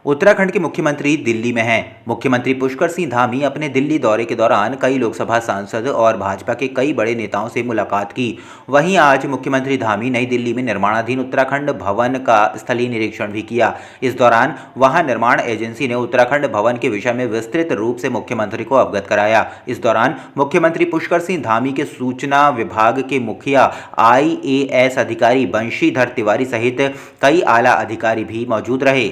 उत्तराखंड के मुख्यमंत्री दिल्ली में हैं। मुख्यमंत्री पुष्कर सिंह धामी अपने दिल्ली दौरे के दौरान कई लोकसभा सांसद और भाजपा के कई बड़े नेताओं से मुलाकात की। वहीं आज मुख्यमंत्री धामी नई दिल्ली में निर्माणाधीन उत्तराखंड भवन का स्थलीय निरीक्षण भी किया। इस दौरान वहां निर्माण एजेंसी ने उत्तराखंड भवन के विषय में विस्तृत रूप से मुख्यमंत्री को अवगत कराया। इस दौरान मुख्यमंत्री पुष्कर सिंह धामी के सूचना विभाग के मुखिया IAS अधिकारी बंशीधर तिवारी सहित कई आला अधिकारी भी मौजूद रहे।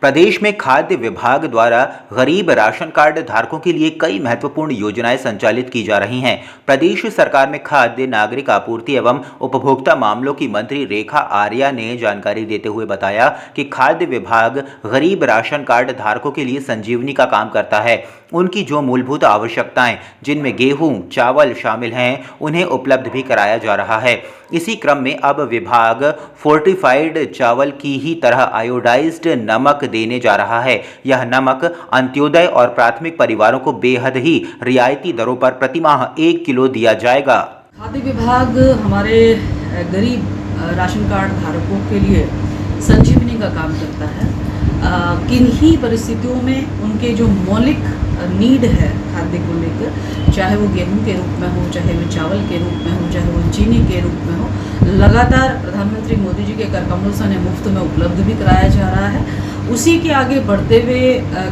प्रदेश में खाद्य विभाग द्वारा गरीब राशन कार्ड धारकों के लिए कई महत्वपूर्ण योजनाएं संचालित की जा रही हैं। प्रदेश सरकार में खाद्य नागरिक आपूर्ति एवं उपभोक्ता मामलों की मंत्री रेखा आर्या ने जानकारी देते हुए बताया कि खाद्य विभाग गरीब राशन कार्ड धारकों के लिए संजीवनी का काम करता है। उनकी जो मूलभूत आवश्यकताएं जिनमें गेहूं, चावल शामिल हैं, उन्हें उपलब्ध भी कराया जा रहा है। इसी क्रम में अब विभाग फोर्टिफाइड चावल की ही तरह आयोडाइज्ड नमक देने जा रहा है। यह नमक अंत्योदय और प्राथमिक परिवारों को बेहद ही रियायती दरों पर प्रतिमाह 1 किलो दिया जाएगा। खाद्य विभाग हमारे गरीब राशन कार्ड धारकों के लिए संजीवनी का काम करता है। किन्हीं परिस्थितियों में उनके जो मौलिक नीड है खाद्य को लेकर, चाहे वो गेहूं के रूप में हो, चाहे वो चावल के रूप में हो, चाहे वो चीनी के रूप में हो, लगातार प्रधानमंत्री मोदी जी के कर कमलों से मुफ्त में उपलब्ध भी कराया जा रहा है। उसी के आगे बढ़ते हुए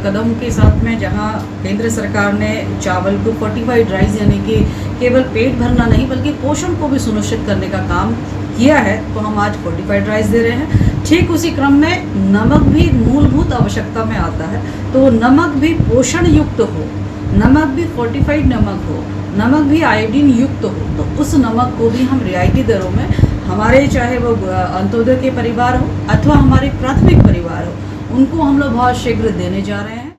कदम के साथ में जहां केंद्र सरकार ने चावल को फोर्टिफाइड राइस यानी कि केवल पेट भरना नहीं बल्कि पोषण को भी सुनिश्चित करने का काम किया है, तो हम आज फोर्टिफाइड राइस दे रहे हैं। ठीक उसी क्रम में नमक भी मूलभूत आवश्यकता में आता है, तो नमक भी पोषण युक्त हो, नमक भी फोर्टिफाइड नमक हो, नमक भी आयोडीन युक्त हो, तो उस नमक को भी हम रियायती दरों में हमारे चाहे वो अंत्योदय के परिवार हो अथवा हमारे प्राथमिक परिवार हो, उनको हम लोग बहुत शीघ्र देने जा रहे हैं।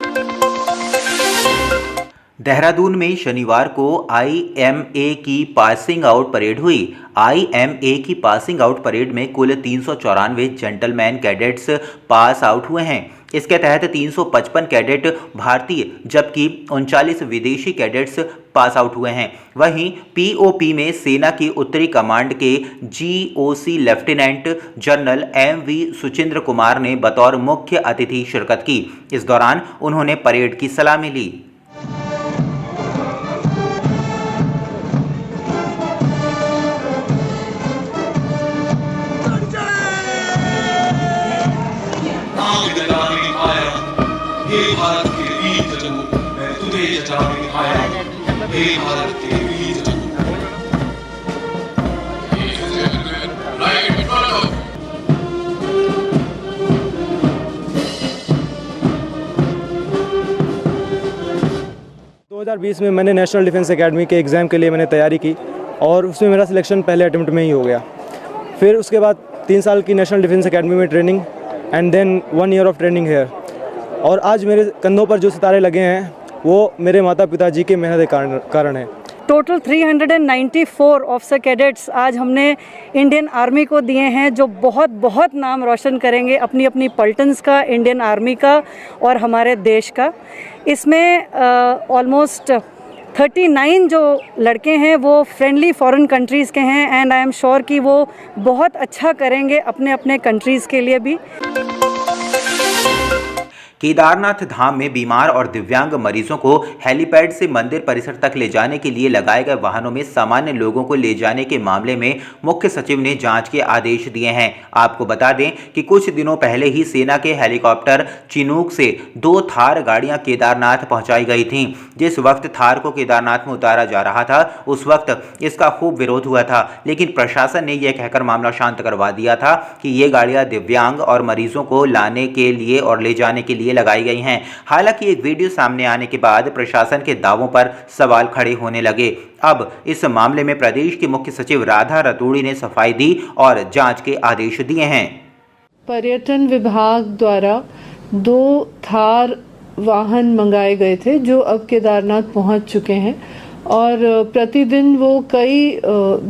देहरादून में शनिवार को IMA की पासिंग आउट परेड हुई। IMA की पासिंग आउट परेड में कुल 394 जेंटलमैन कैडेट्स पास आउट हुए हैं। इसके तहत 355 कैडेट भारतीय जबकि 39 विदेशी कैडेट्स पास आउट हुए हैं। वहीं POP में सेना की उत्तरी कमांड के GOC lieutenant general MV Suchindra Kumar ने बतौर मुख्य अतिथि शिरकत की। इस दौरान उन्होंने परेड की सलामी ली। हे भारत के वीर जवानों, मैं तुझे जचाने आया हूं। हे भारत के वीर जवानों। 2020 में मैंने नेशनल डिफेंस एकेडमी के एग्ज़ाम के लिए मैंने तैयारी की और उसमें मेरा सिलेक्शन पहले अटेम्प्ट में ही हो गया। फिर उसके बाद 3 साल की नेशनल डिफेंस एकेडमी में training and then 1 year of training है। और आज मेरे कंधों पर जो सितारे लगे हैं वो मेरे माता पिता जी के मेहनत के कारण है। टोटल 394 ऑफिसर कैडेट्स आज हमने इंडियन आर्मी को दिए हैं, जो बहुत बहुत नाम रोशन करेंगे अपनी अपनी पलटन्स का, इंडियन आर्मी का और हमारे देश का। इसमें ऑलमोस्ट 39 जो लड़के हैं वो फ्रेंडली फॉरेन कंट्रीज़ के हैं एंड आई एम श्योर कि वो बहुत अच्छा करेंगे अपने अपने कंट्रीज़ के लिए भी। केदारनाथ धाम में बीमार और दिव्यांग मरीजों को हेलीपैड से मंदिर परिसर तक ले जाने के लिए लगाए गए वाहनों में सामान्य लोगों को ले जाने के मामले में मुख्य सचिव ने जांच के आदेश दिए हैं। आपको बता दें कि कुछ दिनों पहले ही सेना के हेलीकॉप्टर चिनूक से 2 थार गाड़ियां केदारनाथ पहुंचाई गई थीं। जिस वक्त थार को केदारनाथ में उतारा जा रहा था उस वक्त इसका खूब विरोध हुआ था, लेकिन प्रशासन ने यह कहकर मामला शांत करवा दिया था कि ये गाड़ियां दिव्यांग और मरीजों को लाने के लिए और ले जाने के लिए लगाई गई हैं। हालांकि एक वीडियो सामने आने के बाद प्रशासन के दावों पर सवाल खड़े होने लगे। अब इस मामले में प्रदेश की मुख्य सचिव राधा रतूड़ी ने सफाई दी और जांच के आदेश दिए हैं। पर्यटन विभाग द्वारा 2 थार वाहन मंगाए गए थे जो अब केदारनाथ पहुंच चुके हैं और प्रतिदिन वो कई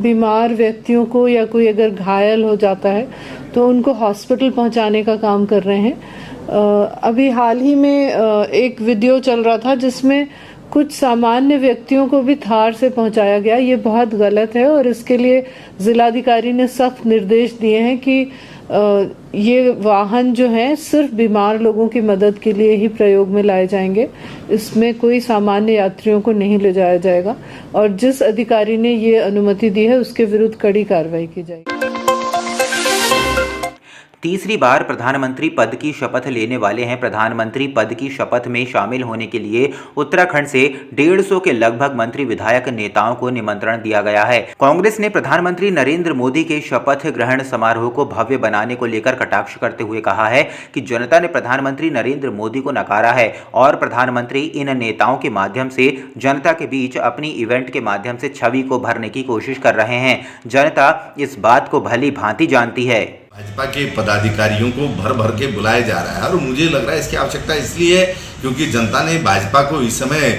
बीमार व्यक्तियों को या कोई अगर घायल हो जाता है तो उनको हॉस्पिटल पहुंचाने का काम कर रहे हैं। अभी हाल ही में एक वीडियो चल रहा था जिसमें कुछ सामान्य व्यक्तियों को भी थार से पहुंचाया गया। ये बहुत गलत है और इसके लिए जिलाधिकारी ने सख्त निर्देश दिए हैं कि ये वाहन जो हैं सिर्फ बीमार लोगों की मदद के लिए ही प्रयोग में लाए जाएंगे। इसमें कोई सामान्य यात्रियों को नहीं ले जाया जाएगा और जिस अधिकारी ने ये अनुमति दी है उसके विरुद्ध कड़ी कार्रवाई की जाएगी। तीसरी बार प्रधानमंत्री पद की शपथ लेने वाले हैं। प्रधानमंत्री पद की शपथ में शामिल होने के लिए उत्तराखंड से 150 के लगभग मंत्री विधायक नेताओं को निमंत्रण दिया गया है। कांग्रेस ने प्रधानमंत्री नरेंद्र मोदी के शपथ ग्रहण समारोह को भव्य बनाने को लेकर कटाक्ष करते हुए कहा है कि जनता ने प्रधानमंत्री नरेंद्र मोदी को नकारा है और प्रधानमंत्री इन नेताओं के माध्यम से जनता के बीच अपनी इवेंट के माध्यम से छवि को भरने की कोशिश कर रहे हैं। जनता इस बात को भली भांति जानती है। भाजपा के पदाधिकारियों को भर भर के बुलाया जा रहा है और मुझे लग रहा है इसकी आवश्यकता इसलिए है क्योंकि जनता ने भाजपा को इस समय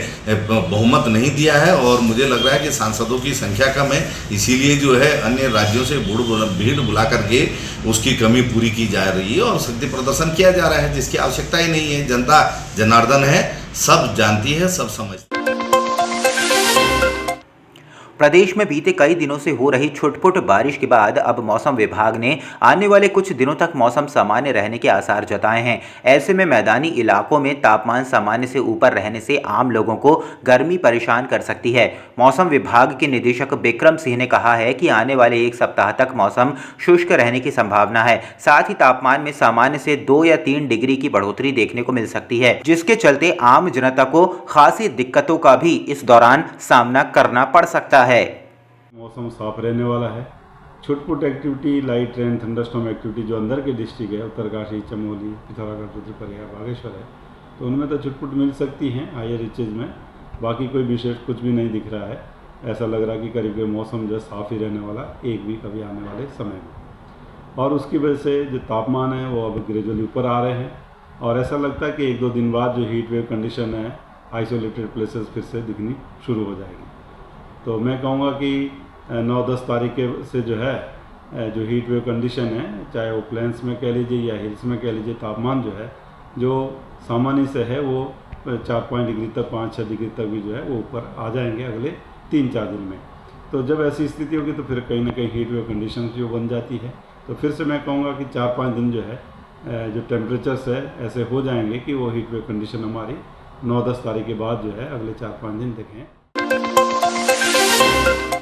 बहुमत नहीं दिया है और मुझे लग रहा है कि सांसदों की संख्या कम है, इसीलिए जो है अन्य राज्यों से भीड़ बुला करके उसकी कमी पूरी की जा रही है और शक्ति प्रदर्शन किया जा रहा है जिसकी आवश्यकता ही नहीं है। जनता जनार्दन है, सब जानती है, सब समझती है। प्रदेश में बीते कई दिनों से हो रही छुटपुट बारिश के बाद अब मौसम विभाग ने आने वाले कुछ दिनों तक मौसम सामान्य रहने के आसार जताए हैं। ऐसे में मैदानी इलाकों में तापमान सामान्य से ऊपर रहने से आम लोगों को गर्मी परेशान कर सकती है। मौसम विभाग के निदेशक बिक्रम सिंह ने कहा है कि आने वाले एक सप्ताह तक मौसम शुष्क रहने की संभावना है। साथ ही तापमान में सामान्य से 2 या 3 डिग्री की बढ़ोतरी देखने को मिल सकती है, जिसके चलते आम जनता को खासी दिक्कतों का भी इस दौरान सामना करना पड़ सकता है। मौसम साफ रहने वाला है। छुटपुट activity, light rain, thunderstorm activity जो अंदर के डिस्ट्रिक्ट है, उत्तरकाशी, चमोली, पिथौरागढ़, रुद्रप्रयाग, बागेश्वर है, तो उनमें तो छुटपुट मिल सकती हैं हायर रीचेज में। बाकी कोई विशेष कुछ भी नहीं दिख रहा है। ऐसा लग रहा है कि करीब मौसम जो साफ ही रहने वाला एक वीक अभी आने वाले समय में, और उसकी वजह से जो तापमान है वो अब ग्रेजुअली ऊपर आ रहे हैं और ऐसा लगता है कि 1-2 दिन बाद जो हीट वेव कंडीशन है आइसोलेटेड प्लेसेस फिर से दिखनी शुरू हो जाएगी। तो मैं कहूँगा कि 9-10 तारीख से जो है जो हीट वेव कंडीशन है, चाहे वो प्लेन्स में कह लीजिए या हिल्स में कह लीजिए, तापमान जो है जो सामान्य से है वो 4-5 डिग्री तक, 5-6 डिग्री तक भी जो है वो ऊपर आ जाएंगे अगले 3-4 दिन में। तो जब ऐसी स्थिति होगी तो फिर कहीं ना कहीं हीट वेव कंडीशन जो बन जाती है, तो फिर से मैं कहूँगा कि 4-5 दिन जो है जो टेम्परेचर्स है ऐसे हो जाएंगे कि वो हीट वेव कंडीशन हमारी 9-10 तारीख के बाद जो है अगले 4-5 दिन देखें